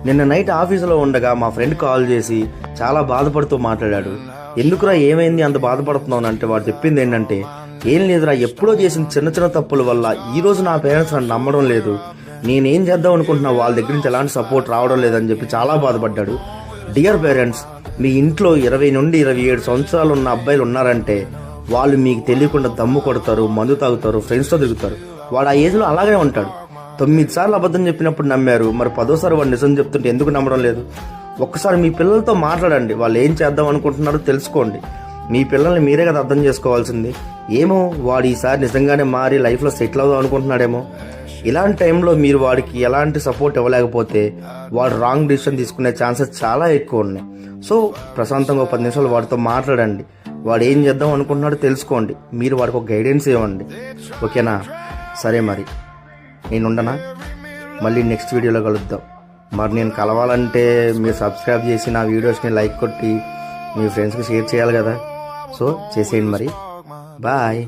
నిన్న నైట్ ఆఫీసులో ఉండగా మా ఫ్రెండ్ కాల్ చేసి చాలా బాధపడుతూ మాట్లాడాడు. ఎందుకురా ఏమైంది అంత బాధపడుతున్నావు అంటే వాడు చెప్పింది ఏంటంటే, ఏం లేదురా, ఎప్పుడో చేసిన చిన్న చిన్న తప్పుల వల్ల ఈరోజు నా పేరెంట్స్ నన్ను నమ్మడం లేదు, నేనేం చేద్దాం అనుకుంటున్నా వాళ్ళ దగ్గర నుంచి ఎలాంటి సపోర్ట్ రావడం లేదని చెప్పి చాలా బాధపడ్డాడు. డియర్ పేరెంట్స్, మీ ఇంట్లో 20 నుండి 27 సంవత్సరాలు ఉన్న అబ్బాయిలు ఉన్నారంటే వాళ్ళు మీకు తెలియకుండా దమ్ము కొడతారు, మందు తాగుతారు, ఫ్రెండ్స్తో తిరుగుతారు. వాడు ఆ ఏజ్లో అలాగే ఉంటాడు. 9 సార్లు అబద్ధం చెప్పినప్పుడు నమ్మారు, మరి 10వ సారి వాడు నిజం చెప్తుంటే ఎందుకు నమ్మడం లేదు? ఒక్కసారి మీ పిల్లలతో మాట్లాడండి, వాళ్ళు ఏం చేద్దాం అనుకుంటున్నారో తెలుసుకోండి. మీ పిల్లల్ని మీరే కదా అర్థం చేసుకోవాల్సింది. ఏమో వాడు ఈసారి నిజంగానే మారి లైఫ్లో సెటిల్ అవుదాం అనుకుంటున్నాడేమో. ఇలాంటి టైంలో మీరు వాడికి ఎలాంటి సపోర్ట్ ఇవ్వలేకపోతే వాడు రాంగ్ డిసిషన్ తీసుకునే ఛాన్సెస్ చాలా ఎక్కువ ఉన్నాయి. సో ప్రశాంతంగా 10 నిమిషాలు వాడితో మాట్లాడండి, వాడు ఏం చేద్దాం అనుకుంటున్నాడో తెలుసుకోండి, మీరు వాడికి ఒక గైడెన్స్ ఇవ్వండి. ఓకేనా? సరే, మరి నేను ఉండనా? మళ్ళీ నెక్స్ట్ వీడియోలో కలుద్దాం. మరి నేను కలవాలంటే మీరు సబ్స్క్రైబ్ చేసి నా వీడియోస్ని లైక్ కొట్టి మీ ఫ్రెండ్స్కి షేర్ చేయాలి కదా. సో చేసేయండి మరి. బాయ్.